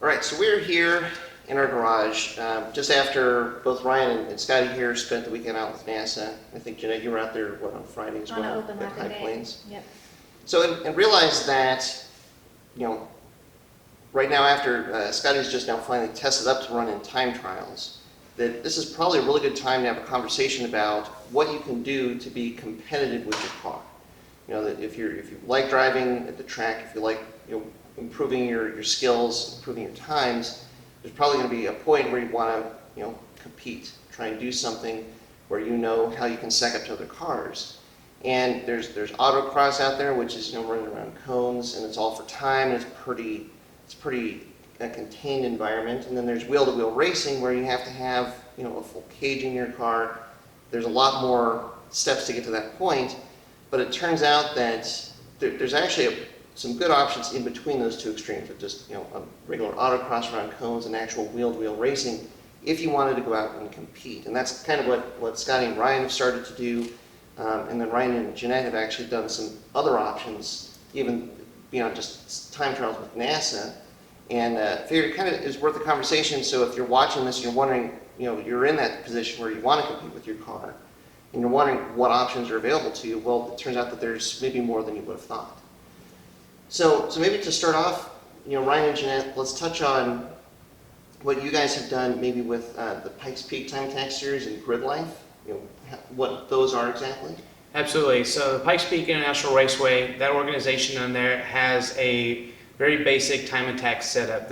All right, so we're here in our garage just after both Ryan and Scotty here spent the weekend out with NASA. I think, Jeanette, you were out there, on Friday as well? On an open at High day. Plains. Yep. So, and realized that, right now after Scotty's just now finally tested up to run in time trials, that this is probably a really good time to have a conversation about what you can do to be competitive with your car. That if you like driving at the track, if you like improving your skills, improving your times, there's probably going to be a point where you want to compete, try and do something where you know how you can stack up to other cars. And there's Auto-Cross out there, which is running around cones, and it's all for time, and it's pretty a contained environment. And then there's wheel-to-wheel racing, where you have to have a full cage in your car. There's a lot more steps to get to that point, but it turns out that there's actually some good options in between those two extremes of just a regular Auto-Cross around cones and actual wheel-to-wheel racing, if you wanted to go out and compete. And that's kind of what Scotty and Ryan have started to do. And then Ryan and Jeanette have actually done some other options, even beyond just time trials with NASA. And figured it kind of is worth a conversation. So if you're watching this and you're wondering, you're in that position where you want to compete with your car, and you're wondering what options are available to you, well, it turns out that there's maybe more than you would have thought. So maybe to start off, Ryan and Jeanette, let's touch on what you guys have done maybe with the Pikes Peak Time Attack Series and GridLife, what those are exactly. Absolutely. So the Pikes Peak International Raceway, that organization on there has a very basic time attack setup.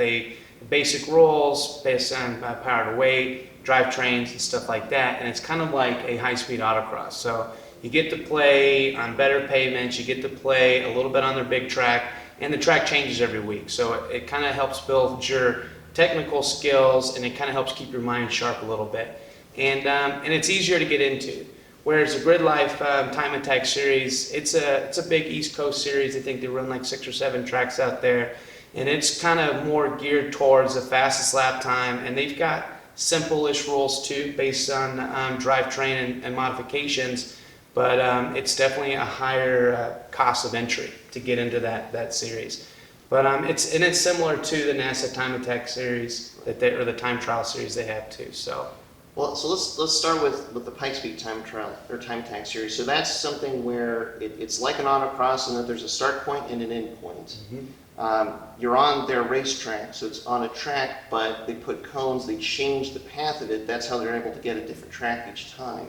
Basic rules based on power to weight, drivetrains, and stuff like that. And it's kind of like a high-speed autocross. So you get to play on better pavements, you get to play a little bit on their big track, and the track changes every week. So it kind of helps build your technical skills, and it kind of helps keep your mind sharp a little bit. And it's easier to get into. Whereas the GridLife Time Attack Series, it's a big East Coast series. I think they run like 6 or 7 tracks out there. And it's kind of more geared towards the fastest lap time. And they've got simple-ish rules too, based on drivetrain and modifications. But it's definitely a higher cost of entry to get into that series. But it's similar to the NASA Time Attack Series or the time trial series they have too. So let's start with the Pikes Peak Time Trial or Time Attack Series. So that's something where it's like an autocross in that there's a start point and an end point. Mm-hmm. You're on their racetrack, so it's on a track, but they put cones, they change the path of it. That's how they're able to get a different track each time.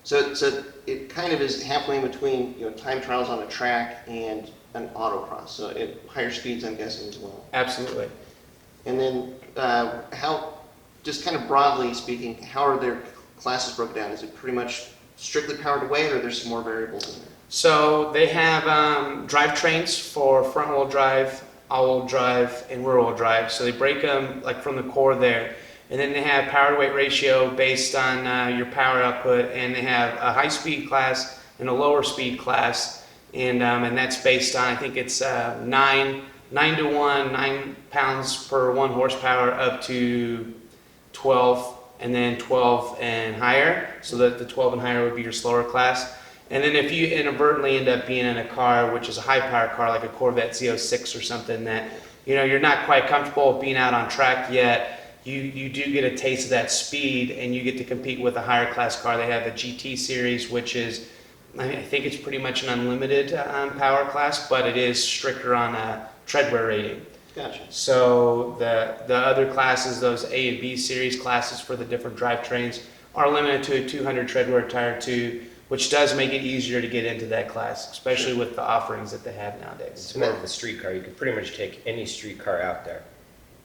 So it kind of is halfway in between time trials on a track and an autocross. So at higher speeds, I'm guessing as well. Absolutely. And then just kind of broadly speaking, how are their classes broken down? Is it pretty much strictly power to weight, or there's some more variables in there? So they have drivetrains for front-wheel drive, all-wheel drive, and rear-wheel drive. So they break them like from the core there. And then they have power to weight ratio based on your power output, and they have a high-speed class and a lower speed class. And that's based on, I think it's 9 to 1, 9 pounds per 1 horsepower up to 12, and then 12 and higher. So that the 12 and higher would be your slower class. And then if you inadvertently end up being in a car, which is a high power car like a Corvette Z06 or something that you're not quite comfortable being out on track yet, you do get a taste of that speed, and you get to compete with a higher class car. They have the GT series, which is, I think it's pretty much an unlimited power class, but it is stricter on tread wear rating. Gotcha. So the other classes, those A and B series classes for the different drivetrains, are limited to a 200 tread wear tire too, which does make it easier to get into that class, especially Sure. with the offerings that they have nowadays. It's more of a street car. You can pretty much take any street car out there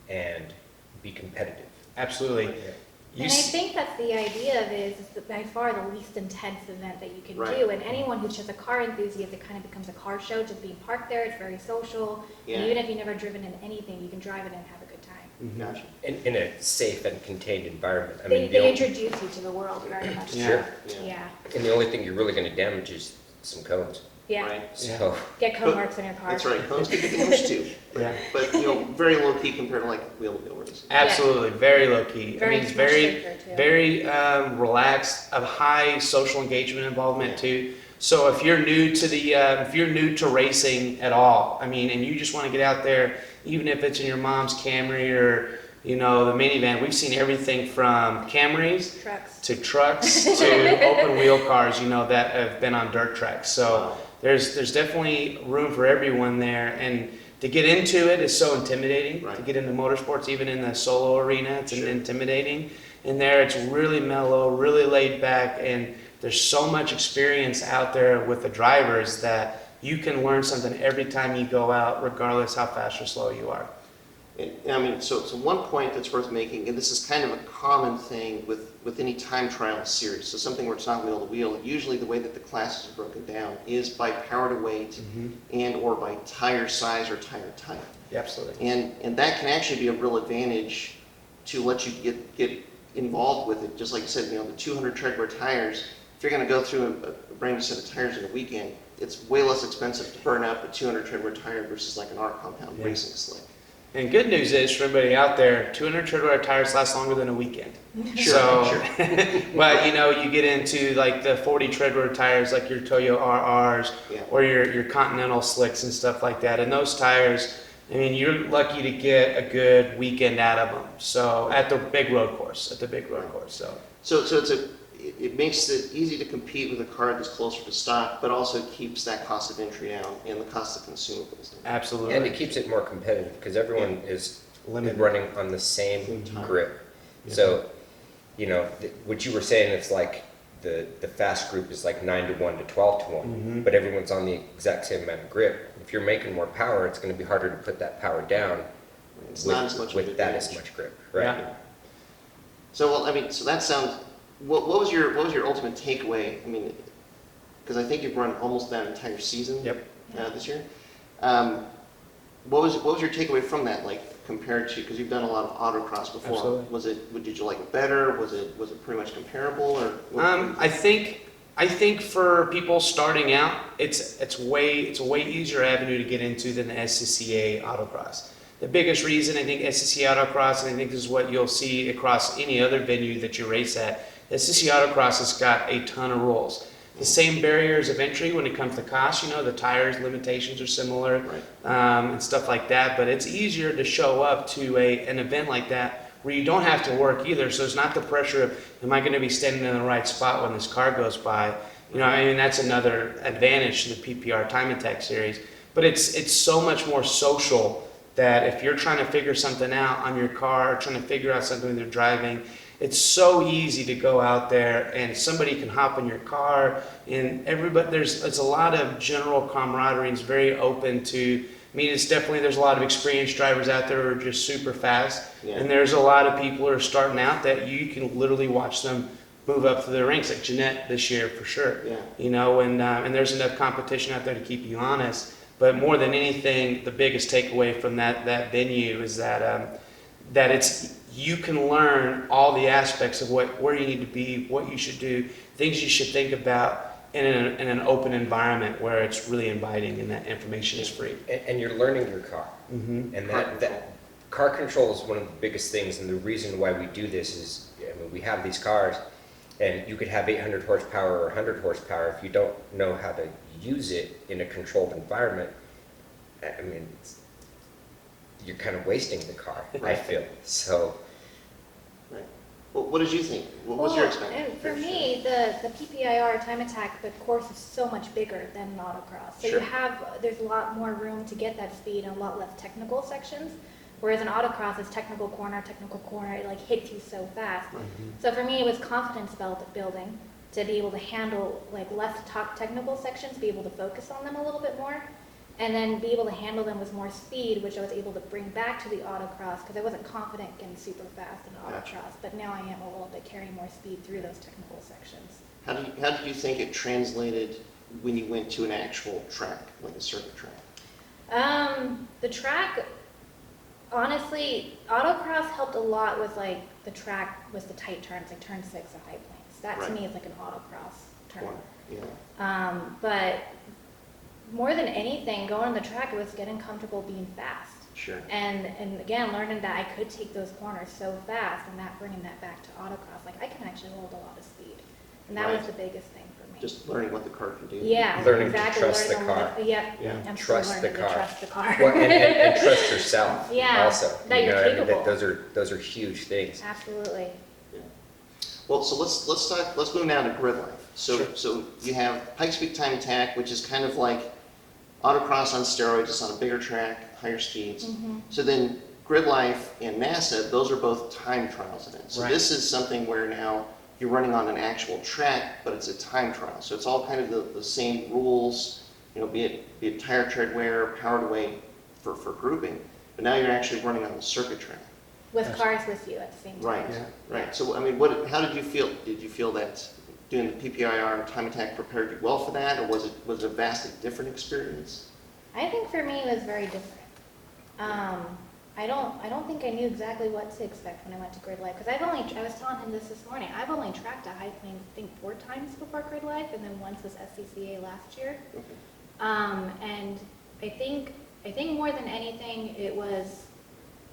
and be competitive. Absolutely. And I think that's the idea of it, is it's by far the least intense event that you can do. And anyone who's just a car enthusiast, it kind of becomes a car show, just being parked there. It's very social. Yeah. And even if you've never driven in anything, you can drive it and have a good time. Gotcha. In a safe and contained environment. They introduce you to the world very much. Yeah. Sure. Yeah. And the only thing you're really going to damage is some cones. Yeah. right? So, Get cone marks in your car. That's right, cones can be English too. Yeah. But, very low key compared to like wheel-to-wheel racing. Absolutely, very low key. Very I mean, it's much very, safer, too. very relaxed, of high social engagement involvement too. So if you're new to if you're new to racing at all, I mean, and you just want to get out there, even if it's in your mom's Camry or the minivan, we've seen everything from Camrys Trucks. to trucks to open wheel cars, that have been on dirt tracks. So Wow. there's definitely room for everyone there, and to get into it is so intimidating. Right. To get into motorsports, even in the solo arena, it's Sure. intimidating. And there, it's really mellow, really laid back, and there's so much experience out there with the drivers that you can learn something every time you go out, regardless how fast or slow you are. And, I mean, so one point that's worth making, and this is kind of a common thing with any time trial series, so something where it's not wheel to wheel, usually the way that the classes are broken down is by power to weight and or by tire size or tire type. Absolutely. And that can actually be a real advantage to let you get involved with it. Just like you said, the 200 treadwear tires, if you're going to go through a brand new set of tires in a weekend, it's way less expensive to burn up a 200 treadwear tire versus like an R compound racing slick. And good news is for everybody out there, 200 treadwear tires last longer than a weekend. Sure. But you get into like the 40 treadwear tires, like your Toyo RRs Yeah. or your Continental slicks and stuff like that. And those tires, I mean, you're lucky to get a good weekend out of them. So at the big road course, So So it makes it easy to compete with a car that's closer to stock, but also keeps that cost of entry down and the cost of consumables down. absolutely. and it keeps it more competitive because everyone is Limited. running on the same Same time. grip. Yeah. So, what you were saying, it's like the fast group is like 9 to 1 to 12 to 1, but everyone's on the exact same amount of grip. If you're making more power, it's going to be harder to put that power down It's not as much of an with that as advantage. much grip, right? Yeah. So, well, I mean, so that sounds. What was your ultimate takeaway? I mean, because I think you've run almost that entire season. Yep. This year. What was your takeaway from that? Like compared to, because you've done a lot of autocross before. Absolutely. Did you like it better? Was it pretty much comparable or? I think for people starting out, it's a way easier avenue to get into than the SCCA Autocross. The biggest reason I think SCCA Autocross, and I think this is what you'll see across any other venue that you race at, SCCA Autocross has got a ton of rules. The same barriers of entry when it comes to cost, the tires limitations are similar, Right. and stuff like that, but it's easier to show up to an event like that where you don't have to work either, so it's not the pressure of, am I going to be standing in the right spot when this car goes by? That's another advantage to the PPR Time Attack series, but it's so much more social that if you're trying to figure something out on your car, or trying to figure out something when you're driving, it's so easy to go out there and somebody can hop in your car and everybody, it's a lot of general camaraderie and it's very open to, there's a lot of experienced drivers out there who are just super fast. Yeah. And there's a lot of people who are starting out that you can literally watch them move up through the ranks, like Jeanette this year for sure. Yeah. And there's enough competition out there to keep you honest. But more than anything, the biggest takeaway from that venue is that you can learn all the aspects of where you need to be, what you should do, things you should think about in an open environment where it's really inviting and that information is free. And you're learning your car. Mm-hmm. And Car that car control is one of the biggest things, and the reason why we do this is, we have these cars, and you could have 800 horsepower or 100 horsepower. If you don't know how to use it in a controlled environment, you're kind of wasting the car, I Right. feel. So, Right. Well, what did you think? What was your experience? And for me, the PPIR Time Attack, the course is so much bigger than an autocross. So Sure. there's a lot more room to get that speed and a lot less technical sections. Whereas an autocross is technical corner, it like hits you so fast. So for me, it was confidence building to be able to handle like less technical sections, be able to focus on them a little bit more, and then be able to handle them with more speed, which I was able to bring back to the autocross because I wasn't confident getting super fast in Gotcha. autocross, but now I am a little bit carrying more speed through those technical sections. How did you think it translated when you went to an actual track, like a circuit track? The track, honestly, autocross helped a lot with like the track with the tight turns, like turn 6 and high planes. That Right. to me is like an autocross turn. Yeah. But more than anything, going on the track, it was getting comfortable being fast. Sure. And again, learning that I could take those corners so fast and that bringing that back to autocross, like I can actually hold a lot of speed. And that was Right. the biggest thing for me. Just learning what the car can do. Yeah, Learning to exactly. trust the learning car. what- Yep. Yeah. I'm Trust still the learning car. to trust the car. Well, and trust yourself Yeah, also. that you're what I mean? capable. Those are huge things. Absolutely. Well, so let's move now to GridLife. So Sure. so you have Pikes Peak Time Attack, which is kind of like autocross on steroids. It's on a bigger track, higher speeds. So then GridLife and NASA, those are both time trials in it. So Right. this is something where now you're running on an actual track, but it's a time trial. So it's all kind of the same rules, be it tire tread wear, power to weight for grouping. But now you're actually running on the circuit track. With cars with you at the same time. Right, Yeah. right. So, I mean, how did you feel? Did you feel that doing the PPIR and time attack prepared you well for that, or was it a vastly different experience? I think for me it was very different. I don't think I knew exactly what to expect when I went to GridLife, because I was telling him this morning, I've only tracked a high plane, I think 4 times before GridLife, and then once was SCCA last year. Okay. And I think more than anything,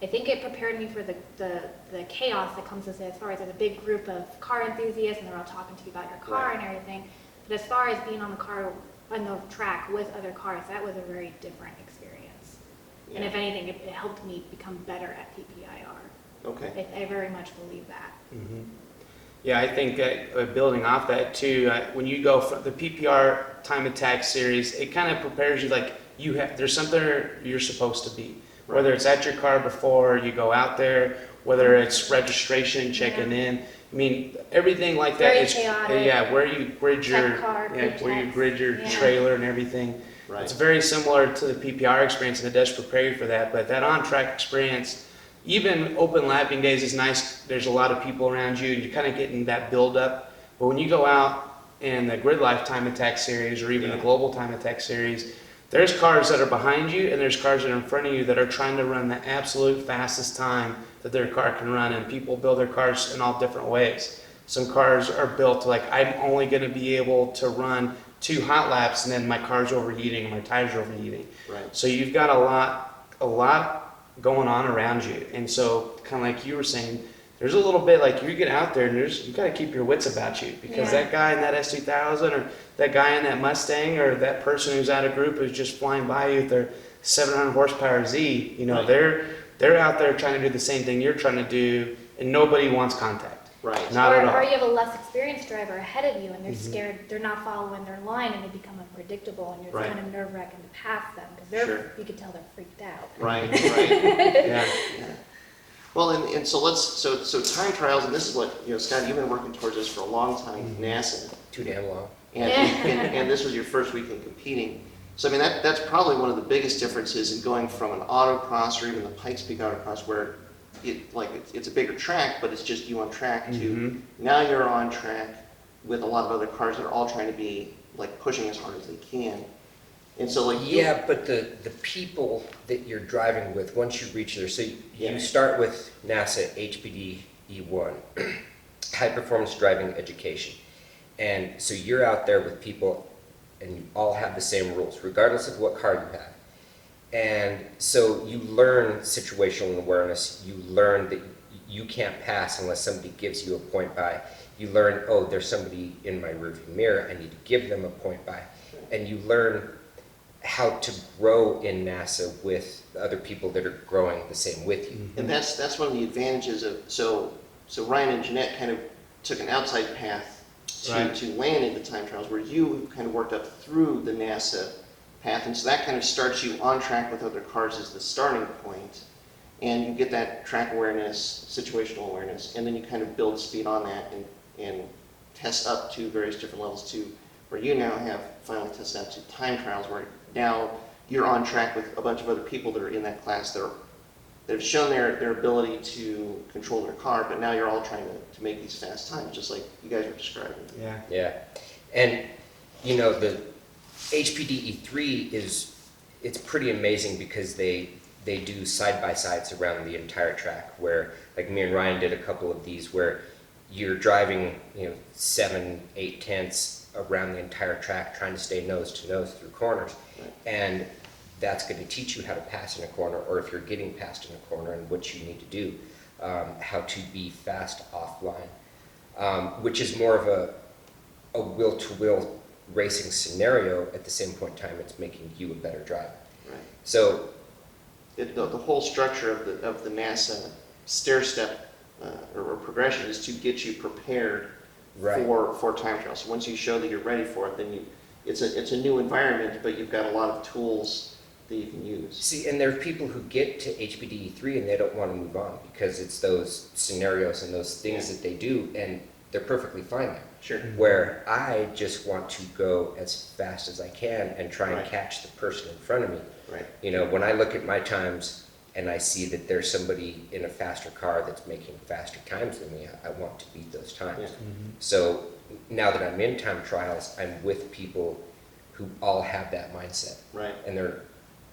I think it prepared me for the chaos that comes with it, as far as there's a big group of car enthusiasts and they're all talking to you about your car Right. and everything. But as far as being on the track with other cars, that was a very different experience. And Yeah. if anything, it helped me become better at PPIR. Okay. I very much believe that. Yeah, I think building off that too, when you go for the PPR time attack series, it kind of prepares you like there's something you're supposed to be. Right. Whether it's at your car before you go out there, whether it's registration, checking Yeah. in. I mean, everything like that Very is chaotic. yeah, where you grid your Check car, where you checks. grid your Yeah. trailer and everything. Right. It's very similar to the PPR experience, and it does prepare you for that. But that on-track experience, even open lapping days is nice. There's a lot of people around you, and you're kind of getting that build-up. But when you go out in the GridLife Time Attack Series, or even the Global Time Attack Series, there's cars that are behind you, and there's cars that are in front of you that are trying to run the absolute fastest time that their car can run. And people build their cars in all different ways. Some cars are built like, I'm only going to be able to run 2 hot laps, and then my car's overheating and my tires are overheating. Right. So you've got a lot going on around you. And so kind of like you were saying, there's a little bit like you get out there and you got to keep your wits about you, because Yeah. that guy in that S2000 or that guy in that Mustang or that person who's out of group who's just flying by you with their 700 horsepower Z, Right. they're out there trying to do the same thing you're trying to do, and nobody wants contact. Right. Not at all. Or you have a less experienced driver ahead of you and they're scared, they're not following their line and they become unpredictable and you're Right. kind of nerve-wracking to pass them because Sure. you can tell they're freaked out. Right. Right. Yeah. Yeah. Well, and so so time trials, and this is what Scott, you've been working towards this for a long time, NASA. Too damn long. And this was your first weekend competing. So I mean that's probably one of the biggest differences in going from an autocross or even the Pikes Peak Autocross, where it's a bigger track, but it's just you on track, to now you're on track with a lot of other cars that are all trying to be like pushing as hard as they can. And so like Yeah, but the people that you're driving with, once you reach there, so Yeah. you start with NASA HPD E1, High Performance Driving Education. And so you're out there with people and you all have the same rules, regardless of what car you have. And so you learn situational awareness, you learn that you can't pass unless somebody gives you a point by. You learn, oh, there's somebody in my rearview mirror, I need to give them a point by. And you learn how to grow in NASA with other people that are growing the same with you. And that's one of the advantages of so Ryan and Jeanette kind of took an outside path to land into time trials, where you kind of worked up through the NASA path, and so that kind of starts you on track with other cars as the starting point, and you get that track awareness, situational awareness, and then you kind of build speed on that and test up to various different levels to where you now have finally tested out to time trials, where now you're on track with a bunch of other people that are in that class that have shown their ability to control their car, but now you're all trying to make these fast times, just like you guys were describing. Yeah. Yeah. And, the HPD E3 it's pretty amazing because they do side-by-sides around the entire track, where, like me and Ryan did a couple of these where you're driving, 7, 8 tenths around the entire track trying to stay nose to nose through corners. Right. And that's going to teach you how to pass in a corner, or if you're getting passed in a corner and what you need to do, how to be fast offline, which is more of a will-to-will racing scenario. At the same point in time, it's making you a better driver. Right. So The whole structure of the NASA stair step or progression is to get you prepared Right. for time trial. So once you show that you're ready for it, then it's a new environment, but you've got a lot of tools that you can use. see, and there are people who get to HPDE3 and they don't want to move on because it's those scenarios and those things that they do, and they're perfectly fine there. Sure. Where I just want to go as fast as I can and try and Right. catch the person in front of me. Right. You know, when I look at my times and I see that there's somebody in a faster car that's making faster times than me, I want to beat those times. Yeah. So now that I'm in time trials, I'm with people who all have that mindset. Right. And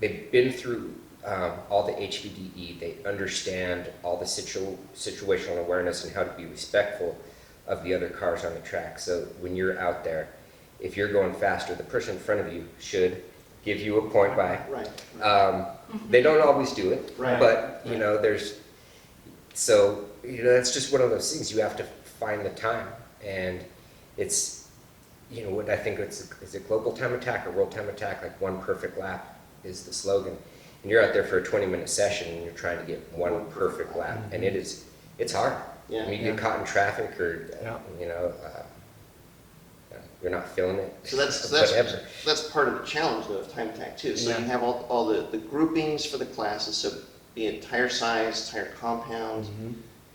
they've been through all the HPDE, they understand all the situational awareness and how to be respectful of the other cars on the track. So when you're out there, if you're going faster, the person in front of you should give you a point by. Right. They don't always do it, Right. but you know, that's just one of those things. You have to find the time, and it's, you know, what I think is it global time attack or world time attack? Like one perfect lap is the slogan, and you're out there for a 20-minute session and you're trying to get one perfect lap, and it's hard. Yeah. I mean, you get caught in traffic or Yeah. you know, you're not feeling it. So that's part of the challenge though of time attack too. So Yeah. you have all the groupings for the classes. So be it tire size, tire compound,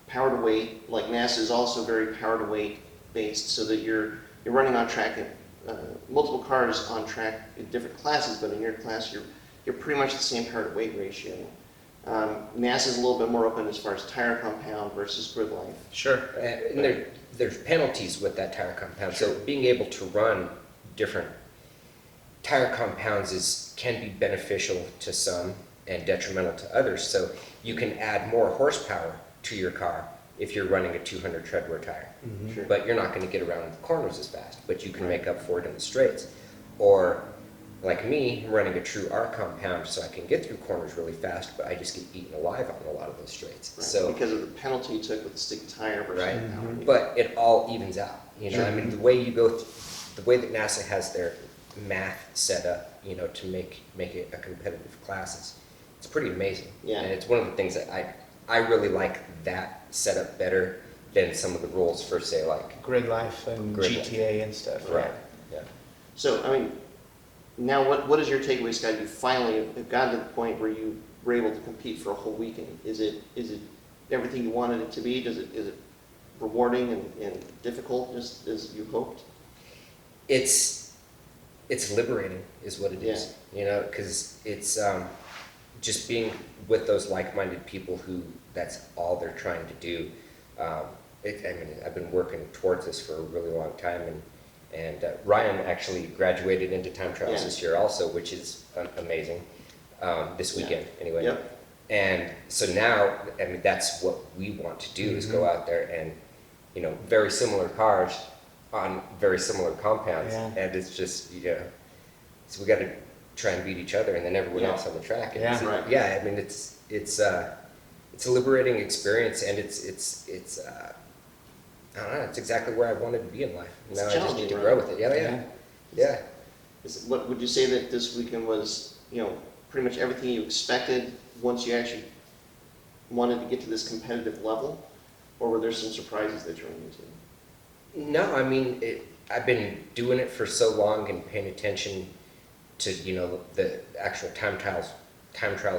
power to weight. Like NASA is also very power to weight based, so that you're running on track, multiple cars on track in different classes, but in your class you're pretty much the same power to weight ratio. NASA is a little bit more open as far as tire compound versus GridLife. Sure. And there's penalties with that tire compound. So being able to run different tire compounds can be beneficial to some and detrimental to others. So you can add more horsepower to your car if you're running a 200 treadwear tire. Sure. But you're not going to get around the corners as fast, but you can make up for it in the straights. Or like me, I'm running a true R compound, so I can get through corners really fast, but I just get eaten alive on a lot of those straights. Right. So because of the penalty you took with the stick tire versus right, the power. but it all evens out. You know, Sure. I mean, the way the way that NASA has their math set up, you know, to make it a competitive classes, it's pretty amazing. Yeah. And it's one of the things that I really like that setup better than some of the rules for, say, like GridLife and GridLife. GTA and stuff. right, yeah. So, I mean, now what is your takeaway, Scott? You finally have gotten to the point where you were able to compete for a whole weekend. Is it everything you wanted it to be? Is it rewarding and difficult just as you hoped? It's liberating is what it is, you know, because it's just being with those like-minded people who that's all they're trying to do. I mean, I've been working towards this for a really long time, and Ryan actually graduated into time trials this year also, which is amazing, this weekend anyway. Yep. And so now, I mean, that's what we want to do is go out there and, you know, very similar cars on very similar compounds, and it's just, you know, so we got to try and beat each other and then everyone else on the track. And Yeah. Right. yeah, I mean, it's a liberating experience, and it's I don't know, it's exactly where I wanted to be in life. It's Now I just challenging, need to right? grow with it. Yeah. What would you say that this weekend was, you know, pretty much everything you expected once you actually wanted to get to this competitive level? Or were there some surprises that you ran into? No, I mean, I've been doing it for so long and paying attention to, you know, the actual time trials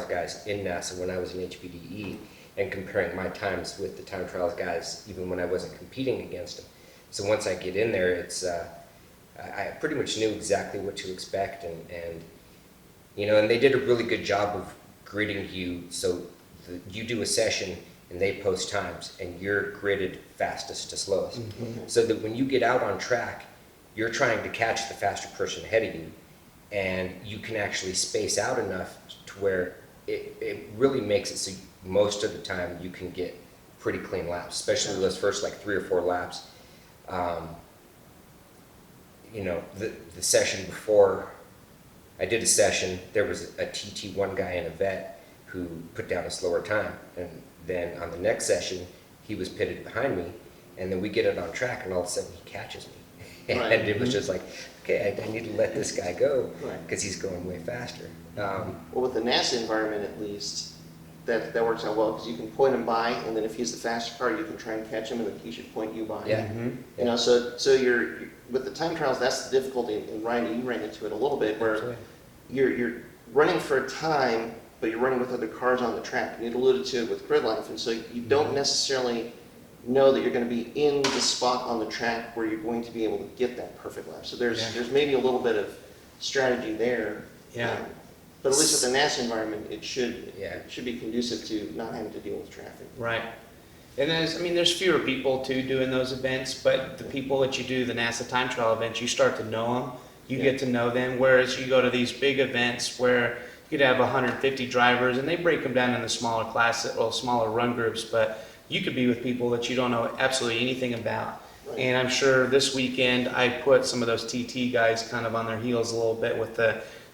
guys in NASA when I was in HPDE, and comparing my times with the time trials guys even when I wasn't competing against them. So once I get in there, it's I pretty much knew exactly what to expect, and you know, and they did a really good job of gridding you, so you do a session and they post times and you're gridded fastest to slowest. So that when you get out on track, you're trying to catch the faster person ahead of you, and you can actually space out enough to where it really makes it so most of the time you can get pretty clean laps, especially those first like 3 or 4 laps. you know, the session before I did a session, there was a TT1 guy and a vet who put down a slower time. And then on the next session, he was pitted behind me, and then we get it on track, and all of a sudden he catches me. Right. And it was just like, okay, I need to let this guy go Right. because he's going way faster. Well, with the NASA environment at least, that works out well because you can point him by, and then if he's the faster car, you can try and catch him, and then he should point you by. Yeah. You know, so you're with the time trials. That's the difficulty in riding. You ran into it a little bit where Absolutely. you're running for a time, but you're running with other cars on the track. And you alluded to it with GridLife, and so you don't necessarily know that you're going to be in the spot on the track where you're going to be able to get that perfect lap. So there's maybe a little bit of strategy there. Yeah. But at least with the NASA environment, it should Yeah. be conducive to not having to deal with traffic. Right. And there's fewer people too doing those events, but the people that you do the NASA time trial events, you start to know them. You Yeah. get to know them. Whereas you go to these big events where you could have 150 drivers, and they break them down into smaller classes, or smaller run groups. But you could be with people that you don't know absolutely anything about. Right. And I'm sure this weekend I put some of those TT guys kind of on their heels a little bit with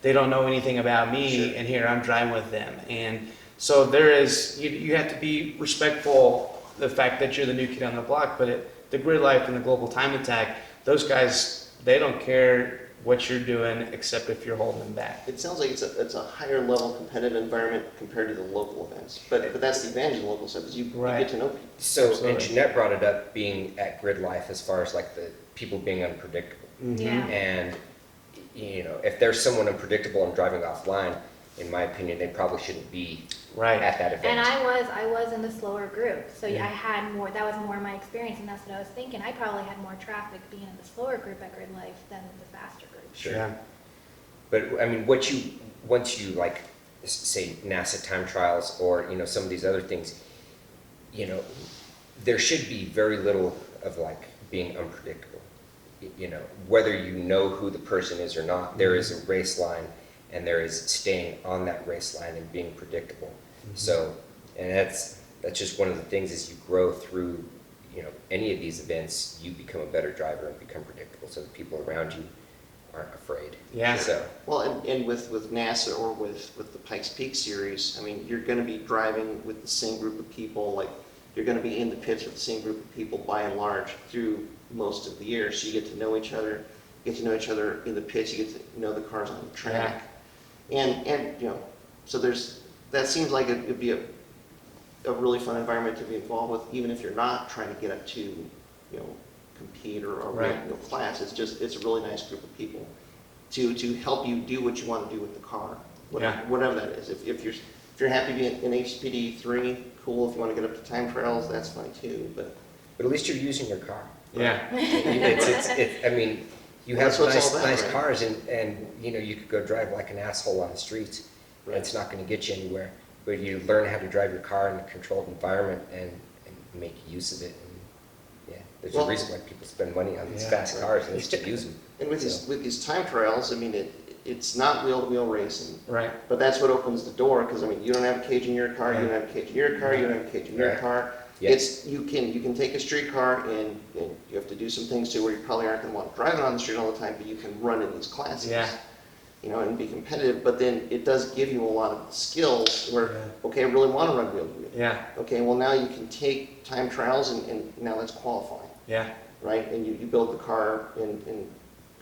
they don't know anything about me, Sure. and here I'm driving with them. And so there is, you have to be respectful of the fact that you're the new kid on the block, but the GridLife and the Global Time Attack, those guys, they don't care what you're doing except if you're holding them back. It sounds like it's a higher level competitive environment compared to the local events. But that's the advantage of the local stuff is you Right. get to know people. So, Absolutely. and Jeanette brought it up being at GridLife as far as like the people being unpredictable. Yeah. And, you know, if there's someone unpredictable and driving offline, in my opinion, they probably shouldn't be Right. at that event. And I was in the slower group, so Yeah. I had more, that was more my experience, and that's what I was thinking. I probably had more traffic being in the slower group at GridLife than the faster group. Sure. Yeah. But I mean, once you like, say NASA time trials or, you know, some of these other things, you know, there should be very little of like being unpredictable. You know, whether you know who the person is or not, there is a race line, and there is staying on that race line and being predictable. So, and that's just one of the things as you grow through, you know, any of these events, you become a better driver and become predictable, so the people around you aren't afraid. Yeah. So, Well, and with NASA or with the Pikes Peak series, I mean, you're going to be driving with the same group of people. Like, you're going to be in the pits with the same group of people by and large through most of the year. So you get to know each other. You get to know each other in the pits. You get to know the cars on the track. And you know, so that seems like it'd be a really fun environment to be involved with, even if you're not trying to get up to, you know, compete or Right. you know, class. It's a really nice group of people to help you do what you want to do with the car, whatever that is. If you're happy being in HPD 3, cool. If you want to get up to time trials, that's fine too. But but at least you're using your car. Yeah. I mean, you Well, have that's what it's all about, nice right? cars, and you know, you could go drive like an asshole on the streets, and Right. it's not going to get you anywhere. But you learn how to drive your car in a controlled environment and make use of it. And yeah, there's Well- a reason why people spend money on these Yeah. fast cars, and it's to use them. and with these time trials, I mean, it's not wheel-to-wheel racing. Right. But that's what opens the door, because I mean, you don't have a cage in your car, you Yeah. don't have a cage in your car, you don't have a cage in your Right. car. Yeah. You can take a street car and you have to do some things too where you probably aren't going to want to drive it on the street all the time, but you can run in these classes. Yeah. You know, and be competitive, but then it does give you a lot of skills where, Yeah. okay, I really want to run wheel-to-wheel. Yeah. Okay, well now you can take time trials and now that's qualifying, Yeah. right? And you build the car and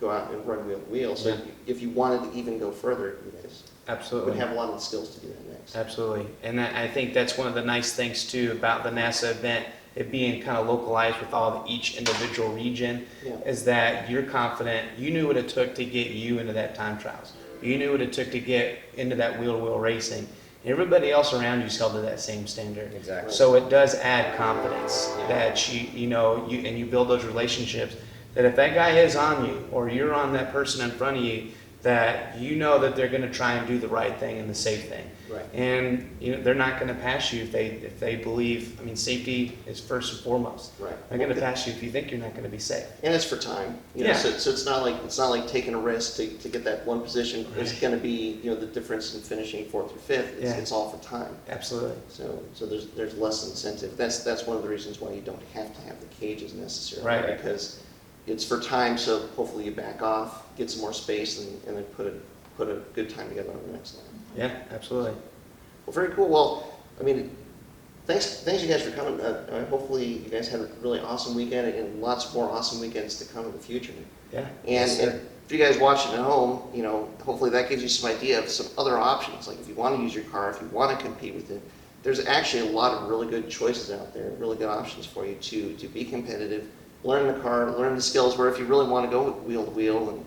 go out and run wheel-to-wheel. So Yeah. if you wanted to even go further, you guys Absolutely. would have a lot of the skills to do that next. Absolutely. And I think that's one of the nice things too about the NASA event, it being kind of localized with each individual region, Yeah. is that you're confident, you knew what it took to get you into that time trials. You knew what it took to get into that wheel-to-wheel racing. Everybody else around you's held to that same standard. Exactly. So it does add confidence Yeah. that you build those relationships, that if that guy is on you or you're on that person in front of you, that you know that they're going to try and do the right thing and the safe thing. Right. And they're not going to pass you if they believe. I mean, safety is first and foremost. Right. They're going to pass you if you think you're not going to be safe. And it's for time, you know, Yeah. so it's not like taking a risk to get that one position. It's Right. going to be, you know, the difference in finishing 4th or 5th. Yeah. It's all for time. Absolutely. So there's less incentive. That's one of the reasons why you don't have to have the cages necessarily. Right. Because it's for time, so hopefully you back off, get some more space, and then put a good time together on the next line. Yeah, absolutely. Well, very cool. Well, I mean, thanks you guys for coming. Hopefully you guys had a really awesome weekend and lots more awesome weekends to come in the future. Yeah. And, Yes, sir. and if you guys watching at home, hopefully that gives you some idea of some other options. Like if you want to use your car, if you want to compete with it, there's actually a lot of really good choices out there, really good options for you to be competitive, learn the car, learn the skills, where if you really want to go wheel to wheel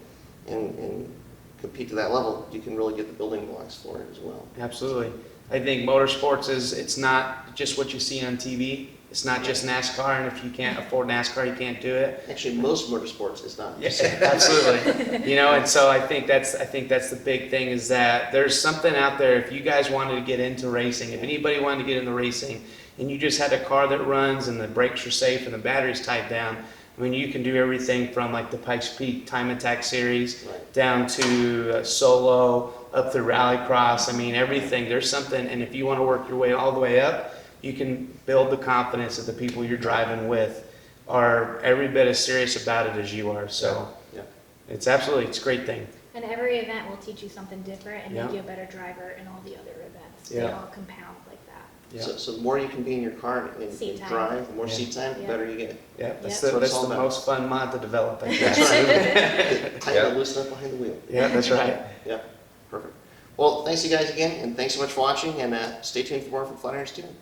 and compete to that level, you can really get the building blocks for it as well. Absolutely. I think motorsports it's not just what you see on TV. It's not just NASCAR, and if you can't afford NASCAR, you can't do it. Actually, most motorsports is not. Yes, absolutely. And so I think that's the big thing, is that there's something out there. If you guys wanted to get into racing, if anybody wanted to get into racing, and you just had a car that runs and the brakes are safe and the battery's tied down, I mean, you can do everything from like the Pikes Peak Time Attack series Right. down to solo, up through Rallycross. I mean, everything. There's something, and if you want to work your way all the way up, you can build the confidence that the people you're driving with are every bit as serious about it as you are. So Yeah. it's a great thing. And every event will teach you something different and Yeah. make you a better driver in all the other events. They Yeah. all compound like that. Yeah. So the more you can be in your car and Seat time. drive, the more Yeah. seat time, the Yeah. better you get. Yeah, that's Yeah. the, That's that's all the about. most fun mod to develop, I That's guess. right. Tighten Yeah. and loosen up behind the wheel. Yeah, that's right. Yep, perfect. Well, thanks you guys again, and thanks so much for watching, and stay tuned for more from Flat Iron Student.